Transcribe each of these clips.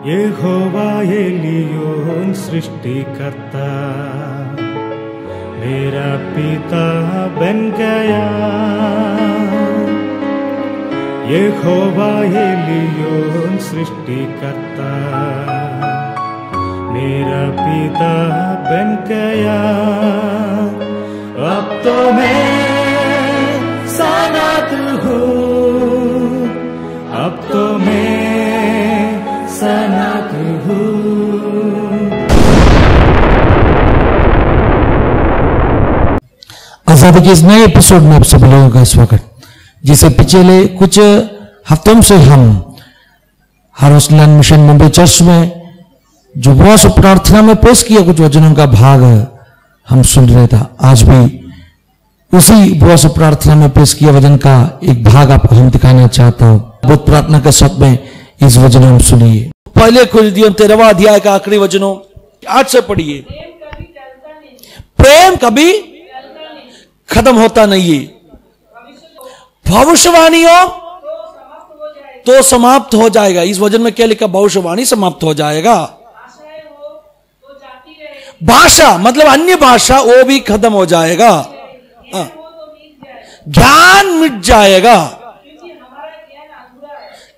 यहोवा Elyon सृष्टिकर्ता मेरा पिता बन गया। यहोवा एलियोन सृष्टिकर्ता मेरा पिता बन गया। अब तो मैं सनात हूँ, अब तो मैं सनात हूँ। आजादी के इस नए एपिसोड में आप सब लोगों का स्वागत। जिसे पिछले कुछ हफ्तों से हम हाउसलैंड मिशन मुंबई चर्च में जो उपवास प्रार्थना में पेश किया कुछ वचनों का भाग हम सुन रहे था, आज भी उसी उपवास प्रार्थना में पेश किया वचन का एक भाग आपको हम दिखाना चाहता हूं। बुद्ध प्रार्थना के शब्द में इस वचन हम सुनिए। पहले कुरिन्थियों 13वां अध्याय का आखिरी वचनों 8 से पढ़िए। प्रेम कभी खत्म होता नहीं है, भविष्यवाणियों तो समाप्त हो जाएगा। इस वचन में क्या लिखा? भविष्यवाणी समाप्त हो जाएगा। भाषा मतलब अन्य भाषा वो भी खत्म हो जाएगा। ज्ञान मिट जाएगा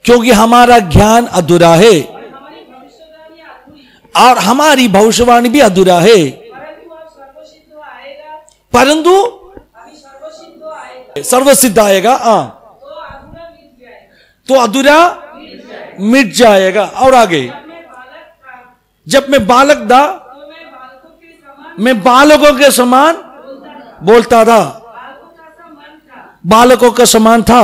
क्योंकि हमारा ज्ञान अधूरा है और हमारी भविष्यवाणी भी अधूरा है। परंतु सर्वसिद्ध आएगा तो अधूरा मिट जाएगा। और आगे, जब मैं बालक था मैं बालकों के समान बोलता था, बालकों का समान था।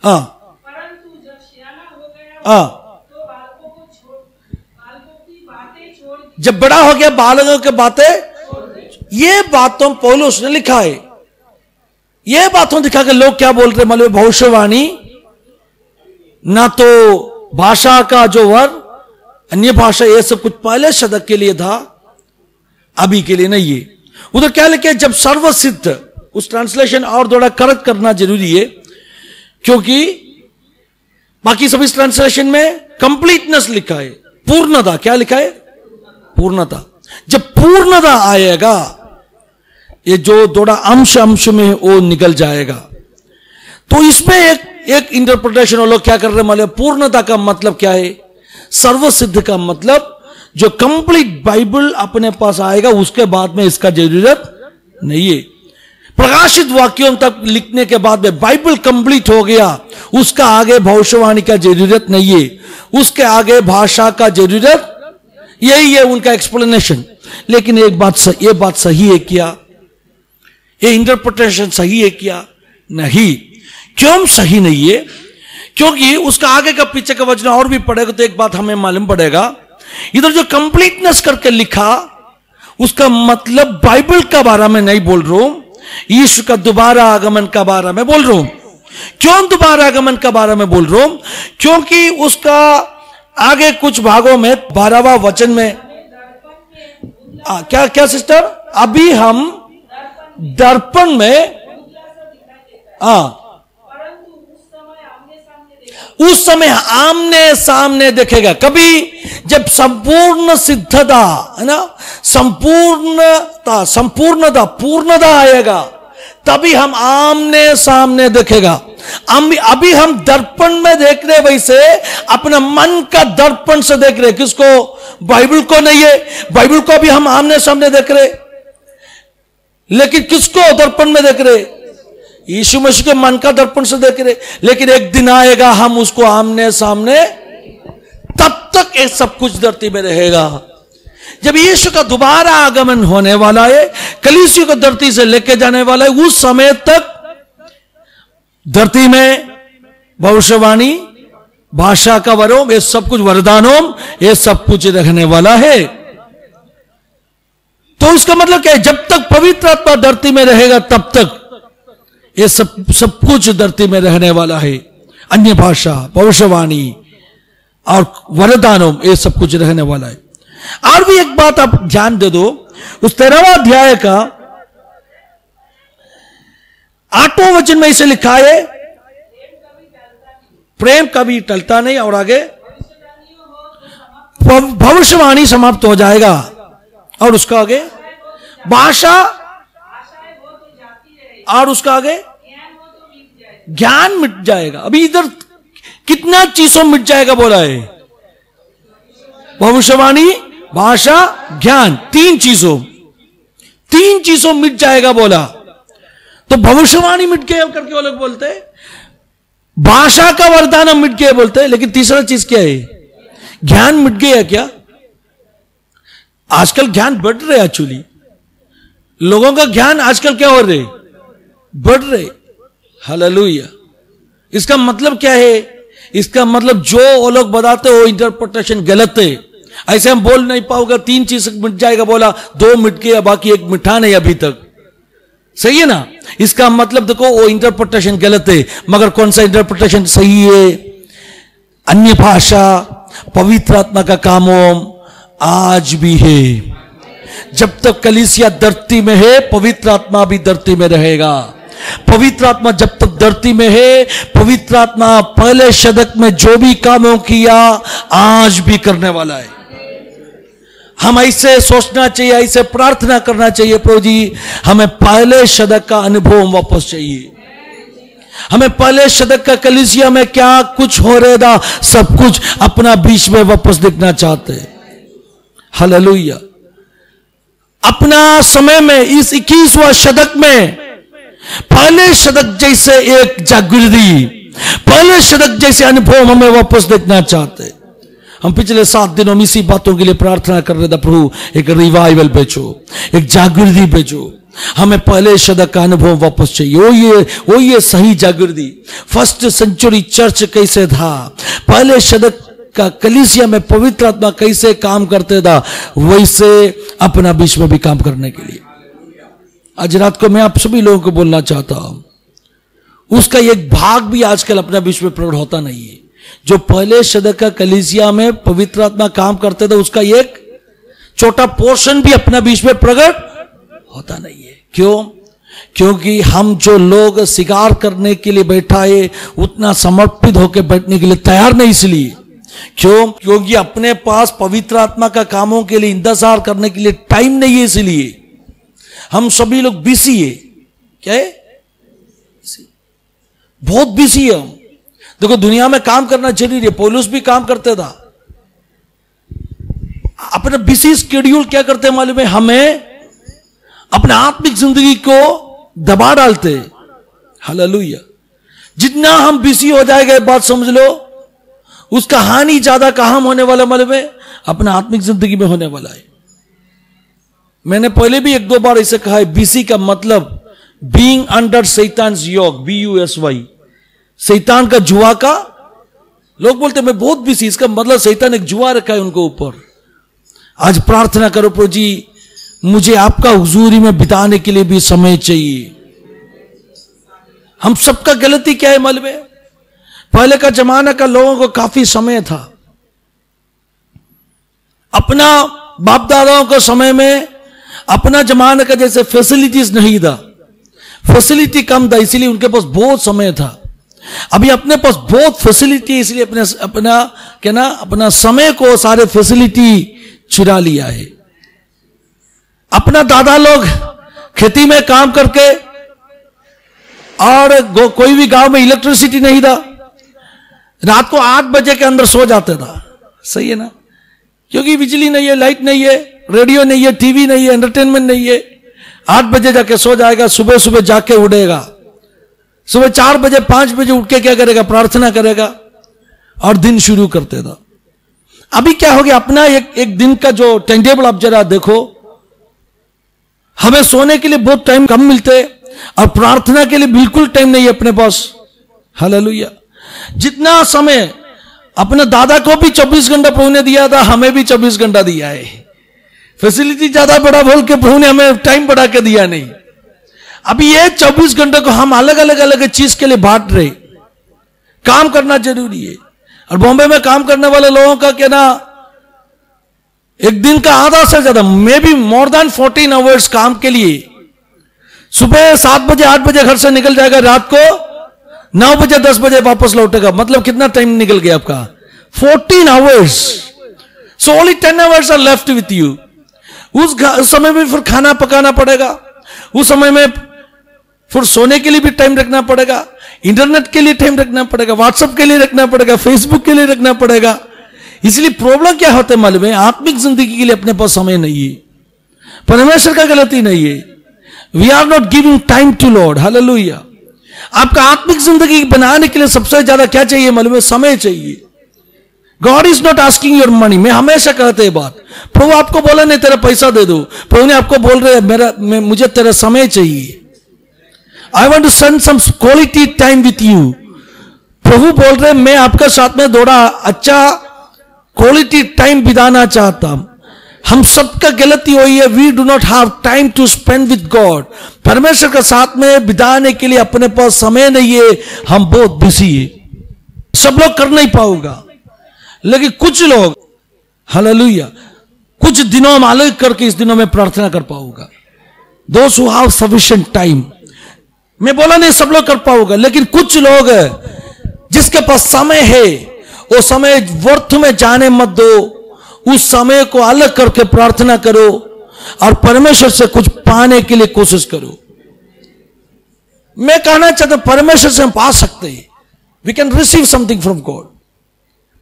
परंतु जब सियाना हो गया तो बालकों को बालकों की बातें छोड़ दी। जब बड़ा हो गया बालकों की बातें। ये बातों पौलुस ने लिखा है। ये बातों दिखा के लोग क्या बोल रहे? मतलब भविष्यवाणी ना तो भाषा का जो वर अन्य भाषा ये सब कुछ पहले शतक के लिए था, अभी के लिए नहीं है। उधर क्या लिखे? जब सर्वसिद्ध, उस ट्रांसलेशन और थोड़ा करेक्ट करना जरूरी है क्योंकि बाकी सभी ट्रांसलेशन में कंप्लीटनेस लिखा है, पूर्णता। क्या लिखा है? पूर्णता। जब पूर्णता आएगा ये जो थोड़ा अंश अंश में वो निकल जाएगा। तो इसमें एक इंटरप्रिटेशन लोग क्या कर रहे हैं? मतलब पूर्णता का मतलब क्या है? सर्वसिद्ध का मतलब जो कंप्लीट बाइबल अपने पास आएगा उसके बाद में इसका जरूरत नहीं है। प्रकाशित वाक्यों तक लिखने के बाद में बाइबल कंप्लीट हो गया, उसका आगे भविष्यवाणी का जरूरत नहीं है, उसके आगे भाषा का जरूरत, यही है उनका एक्सप्लेनेशन। लेकिन एक बात ये बात सही है क्या? ये इंटरप्रिटेशन सही है क्या? नहीं। क्यों सही नहीं है? क्योंकि उसका आगे का पीछे का वचन और भी पढ़ेगा तो एक बात हमें मालूम पड़ेगा। इधर जो कंप्लीटनेस करके लिखा उसका मतलब बाइबल का बारे में नहीं बोल रहा हूं, यीशु का दोबारा आगमन का बारे में बोल रहा हूं। क्यों दोबारा आगमन का बारे में बोल रहा हूं? क्योंकि उसका आगे कुछ भागों में 12वां वचन में क्या क्या सिस्टर? अभी हम दर्पण में उस समय आमने सामने देखेगा। कभी जब संपूर्ण सिद्धता है ना, संपूर्णता पूर्णता आएगा तभी हम आमने सामने देखेगा। अभी हम दर्पण में देख रहे, वैसे अपना मन का दर्पण से देख रहे। किसको? बाइबल को नहीं है, बाइबल को भी हम आमने सामने देख रहे, लेकिन किसको दर्पण में देख रहे? यीशु मसीह के मन का दर्पण से देख रहे। लेकिन एक दिन आएगा हम उसको आमने सामने, तब तक ये सब कुछ धरती में रहेगा। जब यीशु का दोबारा आगमन होने वाला है, कलीसिया को धरती से लेके जाने वाला है, उस समय तक धरती में भविष्यवाणी, भाषा का वरों, ये सब कुछ वरदानों, ये सब कुछ रहने वाला है। तो इसका मतलब क्या है? जब तक पवित्र आत्मा धरती में रहेगा तब तक ये सब कुछ धरती में रहने वाला है। अन्य भाषा, भविष्यवाणी और वरदानों, ये सब कुछ रहने वाला है। और भी एक बात आप ध्यान दे दो, उस 13वां अध्याय का 8वां वचन में इसे लिखा है, प्रेम कभी टलता नहीं। और आगे भविष्यवाणी समाप्त हो जाएगा। और उसका आगे भाषा, और उसका आगे ज्ञान मिट जाएगा। अभी इधर कितना चीजों मिट जाएगा बोला है? भविष्यवाणी, भाषा, ज्ञान, तीन चीजों मिट जाएगा बोला। तो भविष्यवाणी मिट गया करके वो लोग बोलते हैं, भाषा का वरदान मिट गया बोलते हैं, लेकिन तीसरा चीज क्या है? ज्ञान मिट गया क्या? आजकल ज्ञान बढ़ रहे, एक्चुअली लोगों का ज्ञान आजकल क्या हो रहे? बढ़ रहे। हालेलुया। इसका मतलब क्या है? इसका मतलब जो वो लोग बताते हो इंटरप्रिटेशन गलत है। ऐसे हम बोल नहीं पाओगे, तीन चीज मिट जाएगा बोला, दो मिट गया, बाकी एक मिठा नहीं अभी तक। सही है ना? इसका मतलब देखो वो इंटरप्रिटेशन गलत है, मगर कौन सा इंटरप्रिटेशन सही है? अन्य भाषा, पवित्र आत्मा का काम आज भी है। जब तक कलीसिया धरती में है, पवित्र आत्मा भी धरती में रहेगा। पवित्र आत्मा जब तक धरती में है, पवित्र आत्मा पहले शतक में जो भी कामों किया आज भी करने वाला है। हम ऐसे सोचना चाहिए, ऐसे प्रार्थना करना चाहिए, प्रभु जी हमें पहले शतक का अनुभव वापस चाहिए। हमें पहले शतक का कलीसिया में क्या कुछ हो रहा था, सब कुछ अपना बीच में वापस देखना चाहते हैं। हालेलुया। अपना समय में इस 21वां शतक में पहले शतक जैसे एक जागृति, पहले शतक जैसे अनुभव हमें वापस देखना चाहते हैं। हम पिछले 7 दिनों में इसी बातों के लिए प्रार्थना कर रहे थे, प्रभु एक रिवाइवल भेजो, एक जागृति भेजो। हमें पहले शतक का अनुभव वापस चाहिए। वो ये सही जागृति। फर्स्ट सेंचुरी चर्च कैसे था, पहले शतक का कलीसिया में पवित्र आत्मा कैसे काम करते था, वैसे अपना बीच में भी काम करने के लिए आज रात को मैं आप सभी लोगों को बोलना चाहता हूं। उसका एक भाग भी आजकल अपना बीच में प्रकट होता नहीं है। जो पहले शतक का कलीसिया में पवित्र आत्मा काम करते थे, उसका एक छोटा पोर्शन भी अपना बीच में प्रकट होता नहीं है। क्यों? क्योंकि हम जो लोग शिकार करने के लिए बैठा है, उतना समर्पित होकर बैठने के लिए तैयार नहीं। इसलिए क्यों? क्योंकि अपने पास पवित्र आत्मा का कामों के लिए इंतजार करने के लिए टाइम नहीं है। इसलिए हम सभी लोग बिजी है। क्या है? बहुत बिजी है हम। देखो दुनिया में काम करना जरूरी है। पौलुस भी काम करते था। अपना बिजी स्केड्यूल क्या करते हैं मालूम है? हमें अपने आत्मिक जिंदगी को दबा डालते। हालेलुया। जितना हम बिजी हो जाएगा, बात समझ लो, उसका हानि ज्यादा कहां होने वाला मालूम है? अपना आत्मिक जिंदगी में होने वाला है। मैंने पहले भी 1-2 बार ऐसे कहा है, बिजी का मतलब बीइंग अंडर सैतान्स योग, BUSY, शैतान का जुआ का। लोग बोलते मैं बहुत बिजी, इसका मतलब शैतान एक जुआ रखा है उनको ऊपर। आज प्रार्थना करो, प्रभु जी मुझे आपका हुजूरी में बिताने के लिए भी समय चाहिए। हम सबका गलती क्या है मालूम है? पहले का जमाना का लोगों को काफी समय था। अपना बाप दादाओं के समय में अपना जमाने का जैसे फैसिलिटीज नहीं था, फैसिलिटी कम था, इसलिए उनके पास बहुत समय था। अभी अपने पास बहुत फैसिलिटी, इसलिए अपना समय को सारे फैसिलिटी चुरा लिया है। अपना दादा लोग खेती में काम करके, और कोई भी गांव में इलेक्ट्रिसिटी नहीं था, रात को 8 बजे के अंदर सो जाते था। सही है ना? क्योंकि बिजली नहीं है, लाइट नहीं है, रेडियो नहीं है, टीवी नहीं है, एंटरटेनमेंट नहीं है। 8 बजे जाके सो जाएगा, सुबह सुबह जाके उठेगा, सुबह 4 बजे 5 बजे उठ के क्या करेगा? प्रार्थना करेगा और दिन शुरू करते था। अभी क्या हो गया? अपना एक दिन का जो टाइम टेबल आप जरा देखो, हमें सोने के लिए बहुत टाइम कम मिलते और प्रार्थना के लिए बिल्कुल टाइम नहीं है अपने पास। हालेलुया। जितना समय अपने दादा को भी 24 घंटा प्रभु ने दिया था, हमें भी 24 घंटा दिया है। फैसिलिटी ज्यादा बड़ा बोल के प्रभु ने हमें टाइम बढ़ा के दिया नहीं। अभी ये 24 घंटे को हम अलग अलग चीज के लिए बांट रहे। काम करना जरूरी है। और बॉम्बे में काम करने वाले लोगों का क्या ना, एक दिन का आधा से ज्यादा, may be more than 14 hours काम के लिए। सुबह 7 बजे 8 बजे घर से निकल जाएगा, रात को 9 बजे 10 बजे वापस लौटेगा, मतलब कितना टाइम निकल गया आपका? 14 hours. So only 10 hours are left with you. उस समय में फिर खाना पकाना पड़ेगा, उस समय में फिर सोने के लिए भी टाइम रखना पड़ेगा, इंटरनेट के लिए टाइम रखना पड़ेगा, व्हाट्सएप के लिए रखना पड़ेगा, फेसबुक के लिए रखना पड़ेगा। इसलिए प्रॉब्लम क्या होता है मालूम है? आत्मिक जिंदगी के लिए अपने पास समय नहीं है। परमेश्वर का गलती नहीं है, we are not giving time to Lord. Hallelujah. आपका आत्मिक जिंदगी बनाने के लिए सबसे ज्यादा क्या चाहिए मालूम है? समय चाहिए। God is not asking your money. मैं हमेशा कहते हैं बात, प्रभु आपको बोला नहीं तेरा पैसा दे दो, प्रभु ने आपको बोल रहे मुझे तेरा समय चाहिए। I want to spend some quality time with you. प्रभु बोल रहे मैं आपके साथ में थोड़ा अच्छा क्वालिटी टाइम बिताना चाहता हूं। हम सबका गलती वही है, we do not have time to spend with God. परमेश्वर के साथ में बिताने के लिए अपने पास समय नहीं है, हम बहुत बिजी है। सब लोग कर नहीं पाओगा, लेकिन कुछ लोग हालेलुया कुछ दिनों में अलग करके इस दिनों में प्रार्थना कर पाओगा। दोस्त हु हैव सफिशिएंट टाइम। मैं बोला नहीं सब लोग कर पाओगा, लेकिन कुछ लोग जिसके पास समय है वो समय व्यर्थ में जाने मत दो। उस समय को अलग करके प्रार्थना करो और परमेश्वर से कुछ पाने के लिए कोशिश करो। मैं कहना चाहता हूं परमेश्वर से हम पा सकते हैं, we can receive something from God.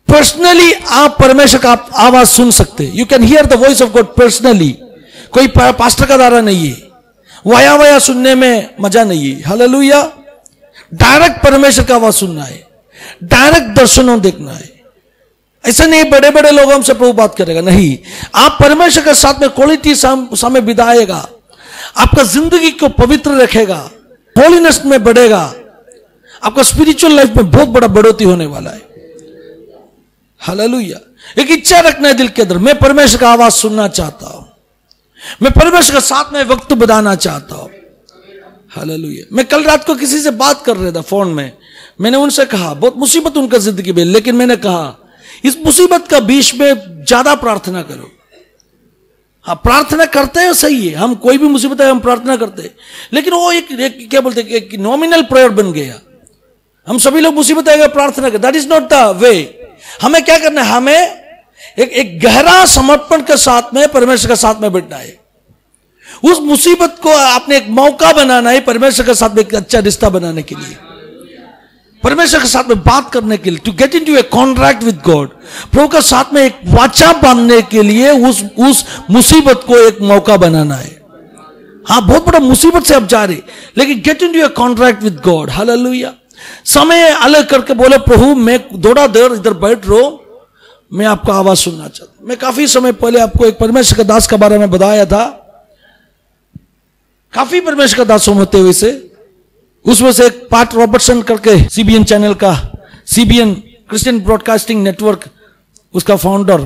Personally आप परमेश्वर का आवाज सुन सकते हैं। You can hear the voice of God personally. कोई पास्टर का द्वारा नहीं है, वाया वाया सुनने में मजा नहीं है। हालेलुया। डायरेक्ट परमेश्वर का आवाज सुनना है, डायरेक्ट दर्शनों देखना है। ऐसा नहीं बड़े बड़े लोगों हमसे प्रभु बात करेगा, नहीं। आप परमेश्वर के साथ में क्वालिटी समय बिताएगा, आपका जिंदगी को पवित्र रखेगा, होलीनेस में बढ़ेगा, आपका स्पिरिचुअल लाइफ में बहुत बड़ा बढ़ोतरी होने वाला है। हालेलुया। एक इच्छा रखना है दिल के अंदर, मैं परमेश्वर का आवाज सुनना चाहता हूं, मैं परमेश्वर के साथ में वक्त बिताना चाहता हूं। हालेलुया। मैं कल रात को किसी से बात कर रहा था फोन में, मैंने उनसे कहा बहुत मुसीबत उनका जिंदगी में, लेकिन मैंने कहा इस मुसीबत का बीच में ज्यादा प्रार्थना करो। हाँ प्रार्थना करते हैं, सही है, हम कोई भी मुसीबत है हम प्रार्थना करते हैं, लेकिन वो एक क्या बोलते हैं एक नॉमिनल प्रेयर बन गया। हम सभी लोग मुसीबत आएगा प्रार्थना करते, that is not the way. हमें क्या करना है? हमें एक गहरा समर्पण के साथ में परमेश्वर के साथ में बैठना है। उस मुसीबत को आपने एक मौका बनाना है परमेश्वर के साथ में एक अच्छा रिश्ता बनाने के लिए, परमेश्वर के साथ में बात करने के लिए, to get into a contract with God. प्रभु के साथ में एक वाचा बांधने के लिए उस मुसीबत को एक मौका बनाना है। हाँ बहुत बड़ा मुसीबत से आप जा रहे, लेकिन gate into a contract with God. Hallelujah. समय अलग करके बोले प्रभु मैं थोड़ा देर इधर बैठ रहो, मैं आपका आवाज सुनना चाहता हूं। मैं काफी समय पहले आपको एक परमेश्वर के दास के बारे में बताया था, काफी परमेश्वर का दास होते हुए से, उसमें से एक पाट रॉबर्टसन करके सीबीएन चैनल का, सीबीएन क्रिश्चियन ब्रॉडकास्टिंग नेटवर्क, उसका फाउंडर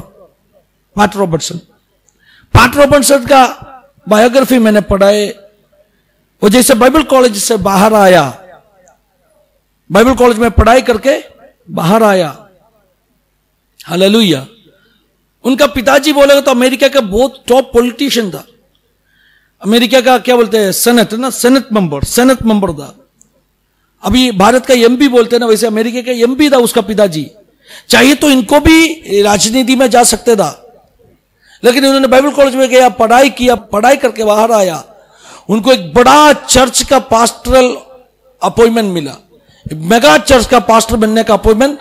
पाट रॉबर्टसन। पाट रॉबर्टसन का बायोग्राफी मैंने पढ़ा है। वो जैसे बाइबल कॉलेज से बाहर आया, बाइबल कॉलेज में पढ़ाई करके बाहर आया, हालेलुया। उनका पिताजी बोलेगा तो अमेरिका का बहुत टॉप पॉलिटिशियन था, अमेरिका का क्या बोलते हैं सेनेट ना, सेनेट मेंबर था। अभी भारत का एमपी बोलते हैं ना, वैसे अमेरिका का एमपी था उसका पिताजी। चाहिए तो इनको भी राजनीति में जा सकते था, लेकिन उन्होंने बाइबल कॉलेज में गया, पढ़ाई किया, पढ़ाई करके बाहर आया। उनको एक बड़ा चर्च का पास्टरल अपॉइंटमेंट मिला, मेगा चर्च का पास्टर बनने का अपॉइंटमेंट,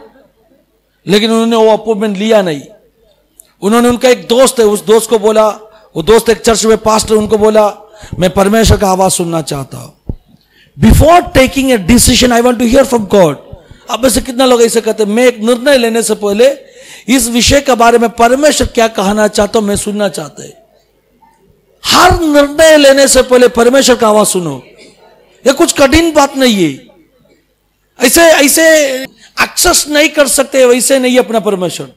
लेकिन उन्होंने वो अपॉइंटमेंट लिया नहीं। उन्होंने, उनका एक दोस्त है, उस दोस्त को बोला, वो दोस्त एक चर्च में पास्टर, उनको बोला मैं परमेश्वर का आवाज सुनना चाहता हूं। Before taking a decision I want to hear from God. अब ऐसे कितना लोग ऐसे कहते हैं मैं एक निर्णय लेने से पहले इस विषय के बारे में परमेश्वर क्या कहना चाहता हूं मैं सुनना चाहते हैं। हर निर्णय लेने से पहले परमेश्वर का आवाज सुनो, ये कुछ कठिन बात नहीं है। ऐसे एक्सेस नहीं कर सकते, वैसे नहीं अपना परमेश्वर।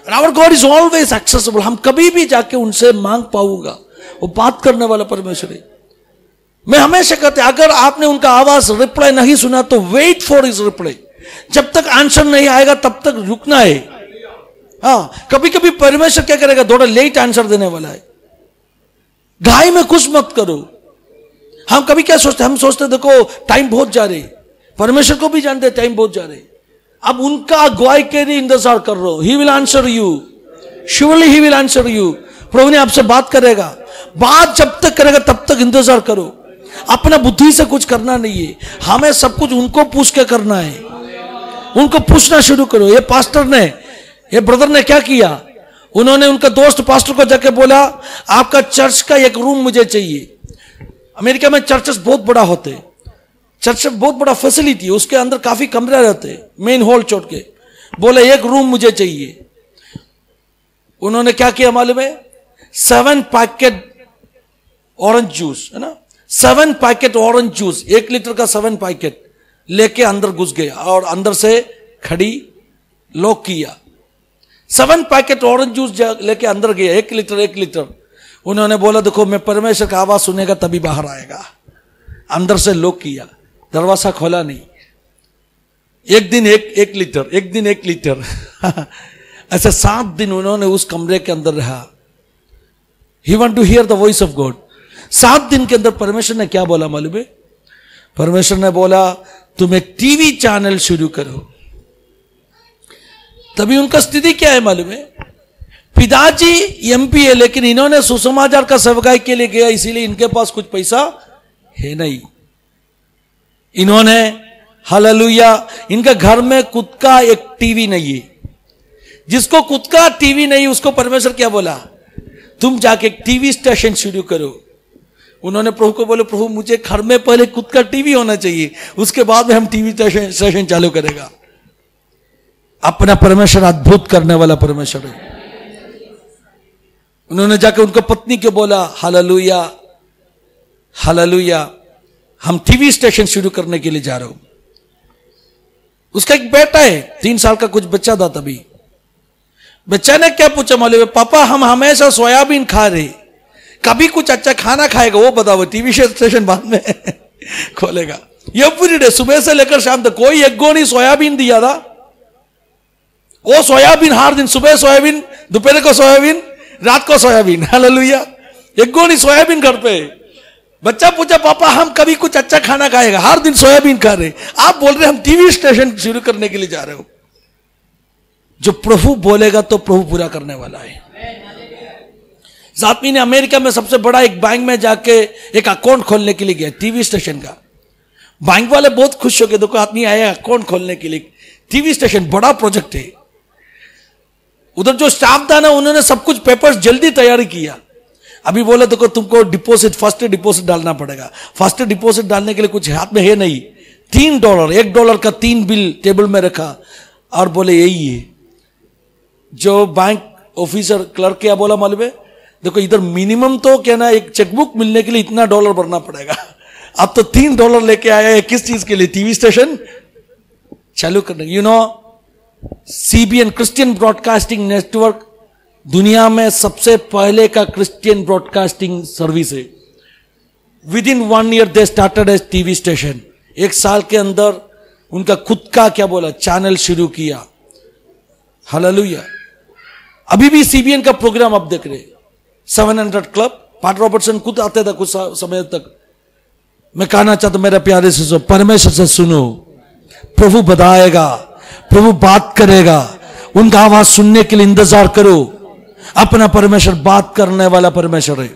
Our God is always accessible. हम कभी भी जाके उनसे मांग पाऊंगा, वो बात करने वाला परमेश्वर है। मैं हमेशा कहते अगर आपने उनका आवाज रिप्लाई नहीं सुना तो वेट फॉर हिज रिप्लाई। जब तक आंसर नहीं आएगा तब तक रुकना है। हाँ कभी कभी परमेश्वर क्या करेगा, थोड़ा लेट आंसर देने वाला है। घाई में कुछ मत करो। हम कभी क्या सोचते, हम सोचते देखो टाइम बहुत जा रही, परमेश्वर को भी जानते टाइम बहुत जा रहे। अब उनका अगुवाई के लिए इंतजार कर रहे हो। He will answer you, surely he will answer you. प्रभु ने आपसे बात करेगा। बात जब तक करेगा तब तक इंतजार करो। अपना बुद्धि से कुछ करना नहीं है, हमें सब कुछ उनको पूछ के करना है। उनको पूछना शुरू करो। ये पास्टर ने, ये ब्रदर ने क्या किया, उन्होंने उनका दोस्त पास्टर को जाके बोला आपका चर्च का एक रूम मुझे चाहिए। अमेरिका में चर्चेस बहुत बड़ा होते, चर्च में बहुत बड़ा फैसिलिटी, उसके अंदर काफी कमरे रहते, मेन हॉल छोड़ के। बोले एक रूम मुझे चाहिए। उन्होंने क्या किया मालूम है, 7 पैकेट ऑरेंज जूस, है ना, 7 पैकेट ऑरेंज जूस, 1 लीटर का 7 पैकेट लेके अंदर घुस गया और अंदर से खड़ी लॉक किया। 7 पैकेट ऑरेंज जूस लेके अंदर गया, 1 लीटर। उन्होंने बोला देखो मैं परमेश्वर का आवाज सुनेगा तभी बाहर आएगा। अंदर से लॉक किया, दरवाजा खोला नहीं। एक दिन एक लीटर ऐसे 7 दिन उन्होंने उस कमरे के अंदर रहा। He want to hear the voice of God. 7 दिन के अंदर परमेश्वर ने क्या बोला मालूम है, परमेश्वर ने बोला तुम एक टीवी चैनल शुरू करो। तभी उनका स्थिति क्या है मालूम है, पिताजी एमपी है लेकिन इन्होंने सुसमाचार का सेवकाई के लिए गया, इसीलिए इनके पास कुछ पैसा है नहीं। इन्होंने हालेलुया, इनके घर में खुद का एक टीवी नहीं है। जिसको खुद का टीवी नहीं उसको परमेश्वर क्या बोला, तुम जाके एक टीवी स्टेशन शुरू करो। उन्होंने प्रभु को बोले प्रभु मुझे घर में पहले खुद का टीवी होना चाहिए, उसके बाद में हम टीवी स्टेशन चालू करेगा। अपना परमेश्वर अद्भुत करने वाला परमेश्वर है। उन्होंने जाकर उनको पत्नी को बोला हालेलुया हालेलुया, हम टीवी स्टेशन शुरू करने के लिए जा रहे हो। उसका एक बेटा है, 3 साल का कुछ बच्चा था। तभी बच्चा ने क्या पूछा मालूम है, पापा हम हमेशा सोयाबीन खा रहे, कभी कुछ अच्छा खाना खाएगा वो बताओ, टीवी स्टेशन बाद में खोलेगा। ये पूरी डे सुबह से लेकर शाम तक कोई एक गो नहीं सोयाबीन दिया था। वो सोयाबीन हर दिन, सुबह सोयाबीन, दोपहर को सोयाबीन, रात को सोयाबीन। हालेलुया, एक गो नहीं सोयाबीन घर पे। बच्चा पूछा पापा हम कभी कुछ अच्छा खाना खाएगा, हर दिन सोयाबीन खा रहे, आप बोल रहे हम टीवी स्टेशन शुरू करने के लिए जा रहे हो। जो प्रभु बोलेगा तो प्रभु पूरा करने वाला है। इस आदमी ने अमेरिका में सबसे बड़ा एक बैंक में जाके एक अकाउंट खोलने के लिए गया, टीवी स्टेशन का। बैंक वाले बहुत खुश हो गए, देखो आदमी आया अकाउंट खोलने के लिए, टीवी स्टेशन बड़ा प्रोजेक्ट है। उधर जो स्टाफ था ना उन्होंने सब कुछ पेपर्स जल्दी तैयारी किया। अभी बोला देखो तुमको डिपॉजिट, फर्स्ट डिपॉजिट डालना पड़ेगा। फर्स्ट डिपॉजिट डालने के लिए कुछ हाथ में है नहीं, $3, $1 का 3 बिल टेबल में रखा और बोले यही है। जो बैंक ऑफिसर क्लर्क क्या बोला मालूम है, देखो इधर मिनिमम तो क्या ना एक चेकबुक मिलने के लिए इतना $1 भरना पड़ेगा। अब तो $3 लेके आया है, किस चीज के लिए, टीवी स्टेशन चालू करने। You know CBN Christian broadcasting network दुनिया में सबसे पहले का क्रिश्चियन ब्रॉडकास्टिंग सर्विस है। Within 1 year they started as TV station. 1 साल के अंदर उनका खुद का क्या बोला चैनल शुरू किया। हालेलुया। अभी भी CBN का प्रोग्राम आप देख रहे, 700 क्लब, पाट रॉबर्टसन खुद आते थे कुछ समय तक। मैं कहना चाहता हूं मेरे प्यारे से परमेश्वर से सुनो, प्रभु बताएगा, प्रभु बात करेगा, उनका आवाज सुनने के लिए इंतजार करो। अपना परमेश्वर बात करने वाला परमेश्वर है।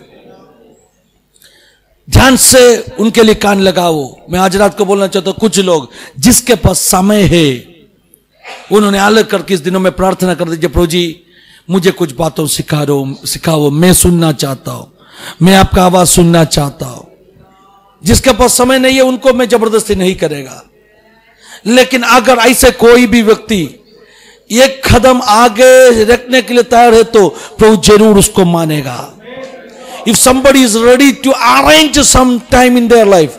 ध्यान से उनके लिए कान लगाओ। मैं आज रात को बोलना चाहता हूं कुछ लोग जिसके पास समय है उन्होंने अलग करके इस दिनों में प्रार्थना कर दीजिए, प्रभु जी मुझे कुछ बातों सिखाओ, मैं सुनना चाहता हूं, मैं आपका आवाज सुनना चाहता हूं। जिसके पास समय नहीं है उनको मैं जबरदस्ती नहीं करेगा, लेकिन अगर ऐसे कोई भी व्यक्ति एक कदम आगे रखने के लिए तैयार है तो प्रभु जरूर उसको मानेगा। If somebody is ready to arrange some time in their life,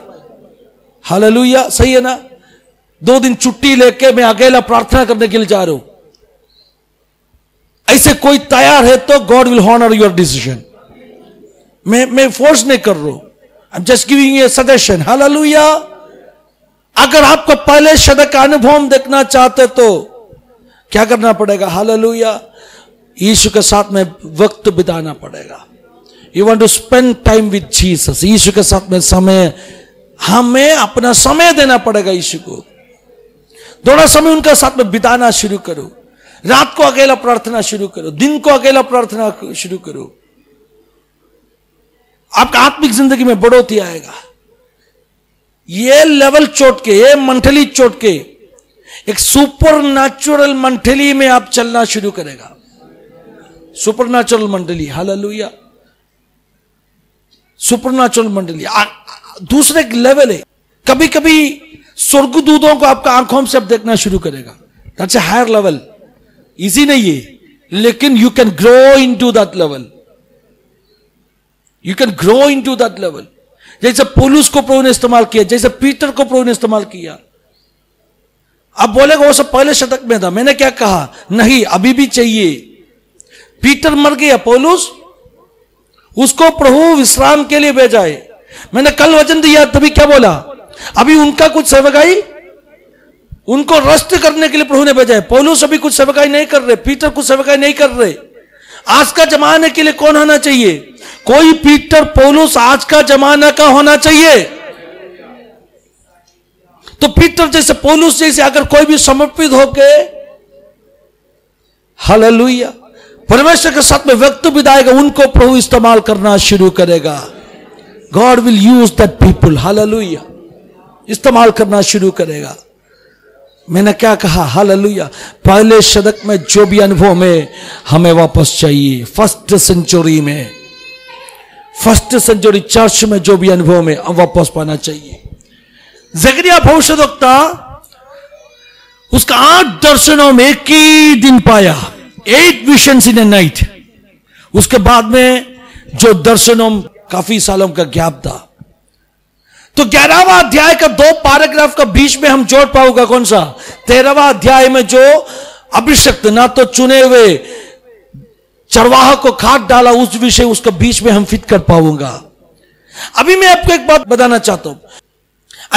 hallelujah, सही है ना। 2 दिन छुट्टी लेके मैं अकेला प्रार्थना करने के लिए जा रहा हूं, ऐसे कोई तैयार है तो God will honour your decision. मैं फोर्स नहीं कर रहा हूं, I am just giving a suggestion. Hallelujah. अगर आपको पहले शतक का अनुभव देखना चाहते तो क्या करना पड़ेगा, हालेलुया, यीशु के साथ में वक्त बिताना पड़ेगा। You want to spend time with Jesus, यीशु के साथ में समय हमें अपना समय देना पड़ेगा यीशु को। थोड़ा समय उनका साथ में बिताना शुरू करो। रात को अकेला प्रार्थना शुरू करो, दिन को अकेला प्रार्थना शुरू करो। आपका आत्मिक जिंदगी में बढ़ोतरी आएगा। ये लेवल चोट के, ये मंथली चोट के, एक सुपर नेचुरल मंथली में आप चलना शुरू करेगा। सुपर नेचुरल मंडली, हालेलुया, सुपर नेचुरल मंडली दूसरे लेवल है। कभी कभी स्वर्गदूतों को आपका आंखों से अब देखना शुरू करेगा। That's a higher level. Easy नहीं है, लेकिन you can grow into that level. You can grow into that level. जैसे पौलुस को प्रभु ने इस्तेमाल किया, जैसे पीटर को प्रभु ने इस्तेमाल किया। अब बोलेगा वो सब पहले शतक में था, मैंने क्या कहा? नहीं, अभी भी चाहिए। पीटर मर गया, पौलुस उसको प्रभु विश्राम के लिए भेजा है। मैंने कल वचन दिया, तभी क्या बोला? अभी उनका कुछ सेवकाई, उनको रस्ट करने के लिए प्रभु ने भेजा है। पौलुस अभी कुछ सेवकाई नहीं कर रहे, पीटर कुछ सेवकाई नहीं कर रहे। आज का जमाने के लिए कौन होना चाहिए? कोई पीटर पौलुस आज का जमाना का होना चाहिए। तो पीटर जैसे, पौलुस जैसे अगर कोई भी समर्पित होके, हालेलुया, परमेश्वर के साथ में वक्त बिताएगा, उनको प्रभु इस्तेमाल करना शुरू करेगा। God will use that people, hallelujah, इस्तेमाल करना शुरू करेगा। मैंने क्या कहा? हालेलुया, पहले शतक में जो भी अनुभव में हमें वापस चाहिए, फर्स्ट सेंचुरी में, फर्स्ट सेंचुरी चर्च में जो भी अनुभव में वापस पाना चाहिए। जकरिया भविष्यद्वक्ता उसका 8 दर्शनों में एक ही दिन पाया, 8 विजन्स इन ए नाइट। उसके बाद में जो दर्शनों काफी सालों का गैप था। तो 11वां अध्याय का 2 पैराग्राफ का बीच में हम जोड़ पाऊंगा कौन सा? 13वां अध्याय में जो अभिषिक्त, ना तो चुने हुए चरवाहा को खाद डाला, उस विषय उसका बीच में हम फिट कर पाऊंगा। अभी मैं आपको एक बात बताना चाहता हूं।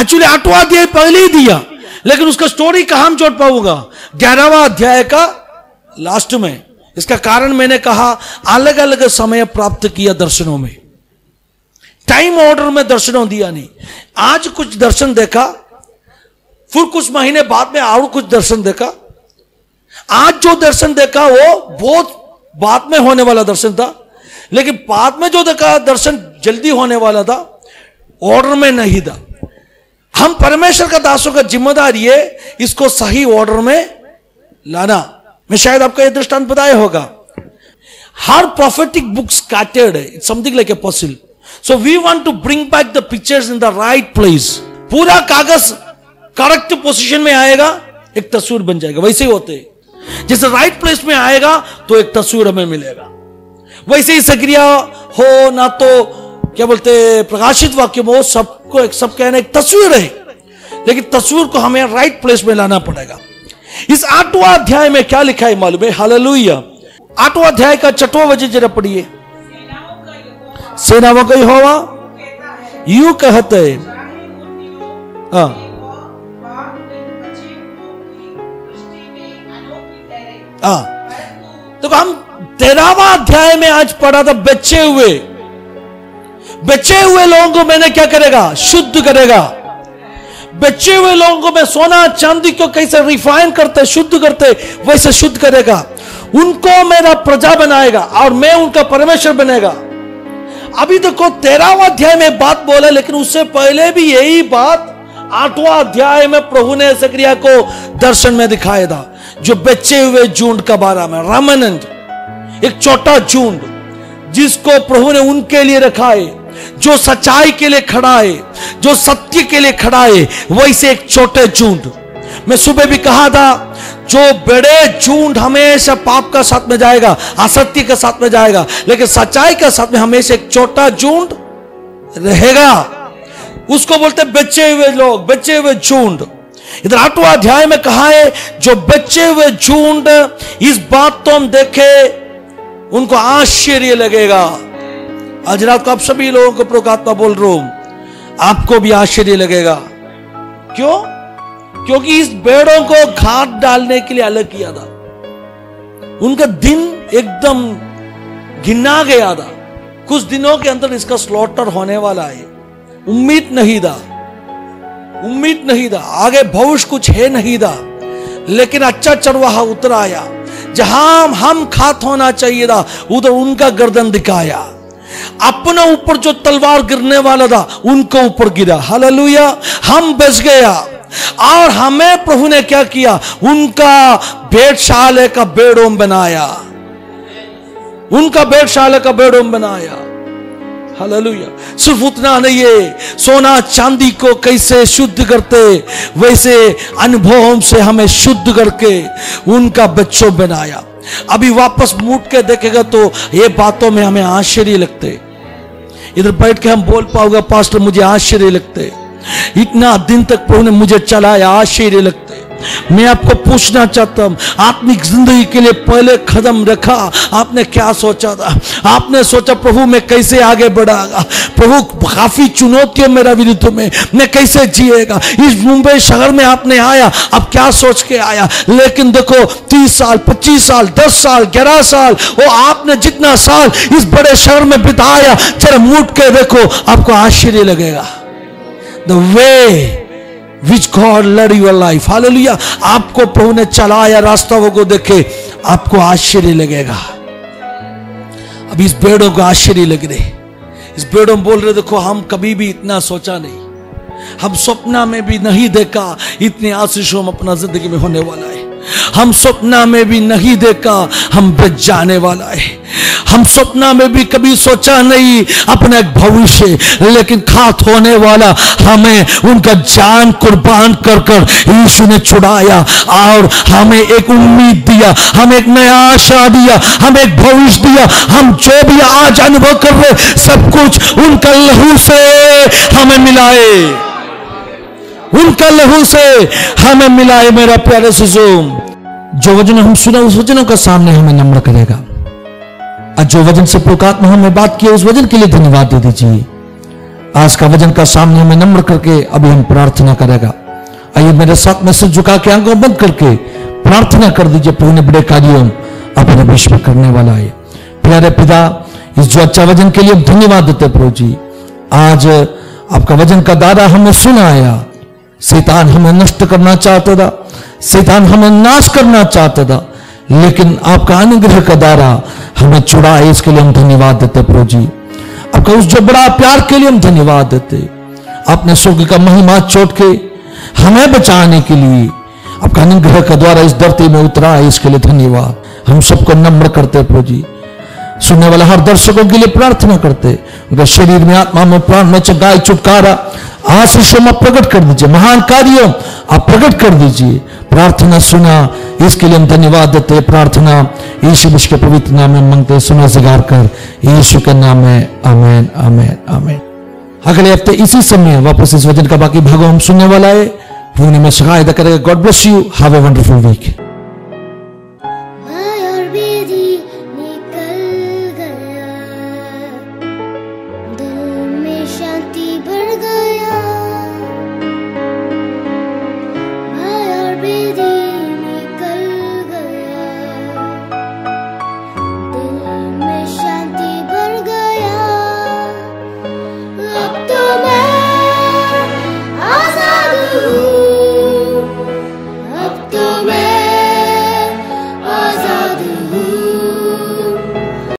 एक्चुअली 8वां अध्याय पहले ही दिया, लेकिन उसका स्टोरी कहां हम जोड़ पाऊंगा? 11वां अध्याय का लास्ट में। इसका कारण मैंने कहा, अलग अलग समय प्राप्त किया दर्शनों में, टाइम ऑर्डर में दर्शनों दिया नहीं। आज कुछ दर्शन देखा, फिर कुछ महीने बाद में और कुछ दर्शन देखा। आज जो दर्शन देखा वो बहुत बाद में होने वाला दर्शन था, लेकिन बाद में जो देखा दर्शन जल्दी होने वाला था, ऑर्डर में नहीं था। हम परमेश्वर का दासों का जिम्मेदारी है इसको सही ऑर्डर में लाना। मैं शायद आपको यह दृष्टांत बताया होगा। हर prophetic book scattered है, it's something like a puzzle. So we want to bring back the pictures in the right place. पूरा कागज करेक्ट पोजीशन में आएगा, एक तस्वीर बन जाएगा। वैसे ही होते हैं, जैसे राइट प्लेस में आएगा तो एक तस्वीर हमें मिलेगा। वैसे ही सक्रिया हो ना तो क्या बोलते प्रकाशित वाक्य में हो, सबको सब कहना एक तस्वीर है, लेकिन तस्वीर को हमें राइट प्लेस में लाना पड़ेगा। इस 8वां अध्याय में क्या लिखा है मालूम है? हालेलुया। 8वां अध्याय का 6वां वचन जरा पढ़िए। सेनाओं का यहोवा यूं कहते हैं, तो हम 13वां अध्याय में आज पढ़ा था, बचे हुए लोगों को मैंने क्या करेगा? शुद्ध करेगा। बचे हुए लोगों को मैं सोना चांदी को कैसे रिफाइन करते, शुद्ध करते, वैसे शुद्ध करेगा। उनको मेरा प्रजा बनाएगा और मैं उनका परमेश्वर बनेगा। अभी देखो 13वां अध्याय में बात बोला, लेकिन उससे पहले भी यही बात 8वां अध्याय में प्रभु ने जकरिया को दर्शन में दिखाया था, जो बचे हुए झुंड का बारे में, रेमनेंट, एक छोटा झुंड जिसको प्रभु ने उनके लिए रखा है, जो सच्चाई के लिए खड़ा है, जो सत्य के लिए खड़ा है, वैसे एक छोटे झुंड। मैं सुबह भी कहा था, जो बड़े झुंड हमेशा पाप का साथ में जाएगा, असत्य के साथ में जाएगा, लेकिन सच्चाई के साथ में हमेशा एक छोटा झुंड रहेगा। उसको बोलते बचे हुए लोग, बचे हुए झुंड। इधर 8वां अध्याय में कहा है, जो बचे हुए झुंड, इस बात तो हम देखे उनको आश्चर्य लगेगा। आज रात को आप सभी लोगों को प्रभु का आत्मा बोल रहा हूं, आपको भी आश्चर्य लगेगा। क्यों? क्योंकि इस भेड़ों को घाट डालने के लिए अलग किया था। उनका दिन एकदम गिना गया था, कुछ दिनों के अंदर इसका स्लॉटर होने वाला है। उम्मीद नहीं था, उम्मीद नहीं था, आगे भविष्य कुछ है नहीं था, लेकिन अच्छा चरवाहा उतर आया, जहां हम खात होना चाहिए था उधर उनका गर्दन दिखाया। अपने ऊपर जो तलवार गिरने वाला था उनके ऊपर गिरा। हालेलुया, हम बच गया। और हमें प्रभु ने क्या किया, उनका भेड़शाले का बेडरूम बनाया, उनका भेड़शाले का बेडरूम बनाया। हालेलुया। सिर्फ उतना नहीं है, सोना चांदी को कैसे शुद्ध करते वैसे अनुभवों से हमें शुद्ध करके उनका बच्चों बनाया। अभी वापस मुड़ के देखेगा तो ये बातों में हमें आश्चर्य लगते। इधर बैठ के हम बोल पाओगे पास्टर मुझे आश्चर्य लगते, इतना दिन तक प्रभु ने मुझे चलाया, आश्चर्य लगते। मैं आपको पूछना चाहता हूं, आत्मिक जिंदगी के लिए पहले कदम रखा, आपने क्या सोचा था? आपने सोचा प्रभु मैं कैसे आगे बढ़ागा, प्रभु काफी चुनौतियों मेरा विरुद्ध में, मैं कैसे जिएगा। इस मुंबई शहर में आपने आया, अब क्या सोच के आया? लेकिन देखो 30 साल 25 साल 10 साल 11 साल वो आपने जितना साल इस बड़े शहर में बिताया, जरा मुड़ के देखो, आपको आश्चर्य लगेगा। The way which God led your life, hallelujah. आपको प्रभु ने चलाया रास्ता को देखे आपको आश्चर्य लगेगा। अब इस बेड़ों को आश्चर्य लग रहे, इस बेड़ों बोल रहे देखो हम कभी भी इतना सोचा नहीं, हम सपना में भी नहीं देखा इतने आशीष हम अपना जिंदगी में होने वाला है। हम सपना में भी नहीं देखा हम बच जाने वाला है। हम सपना में भी कभी सोचा नहीं अपना एक भविष्य, लेकिन खात होने वाला हमें उनका जान कुर्बान कर कर यीशु ने छुड़ाया और हमें एक उम्मीद दिया, हमें एक नया आशा दिया, हमें एक भविष्य दिया। हम जो भी आज अनुभव कर रहे सब कुछ उनका लहू से हमें मिलाए, उनका लहू से हमें मिलाए। मेरा प्यारे सुजूम, जो वचन हम सुना उस वचनों का सामने हमें नम्र करेगा। आज जो वचन से प्रकात्मा हमें बात किया उस वचन के लिए धन्यवाद दे दीजिए। आज का वचन का सामने हमें नम्र करके अभी हम प्रार्थना करेगा। आइए मेरे साथ में सिर झुका के आंखों बंद करके प्रार्थना कर दीजिए। प्रभु ने बड़े कार्यों अपने बीच में करने वाला है। प्यारे पिता, इस जो अच्छा वचन के लिए धन्यवाद देते प्रभु जी। आज आपका वचन का दायरा हमें सुनाया। शैतान हमें नष्ट करना चाहता था, शैतान हमें नाश करना चाहता था, लेकिन आपका अनुग्रह का दायरा हमें छुड़ा है। इसके लिए हम धन्यवाद देते प्रभु जी। आपका उस जो बड़ा प्यार के लिए हम धन्यवाद देते। आपने स्वर्ग का महिमा छोड़ के हमें बचाने के लिए आपका अनुग्रह का द्वारा इस धरती में उतरा है, इसके लिए धन्यवाद। हम सबको नम्र करते प्रभु जी। सुनने वाला हर दर्शकों के लिए प्रार्थना करते, उनका शरीर में आत्मा में प्राण में चंगाई छुटकारा आशीषों में प्रकट कर दीजिए, महान कार्यों आप प्रकट कर दीजिए। प्रार्थना सुना, इसके लिए हम धन्यवाद देते। प्रार्थना यीशु मसीह के पवित्र नाम में मांगते, सुना सिगार कर यीशु के नाम में, आमीन आमीन आमीन। अगले हफ्ते इसी समय वापस इस वचन का बाकी भागों हम सुनने वाला है। प्रभु ने में सहायता करेगा। God bless you, have a wonderful week.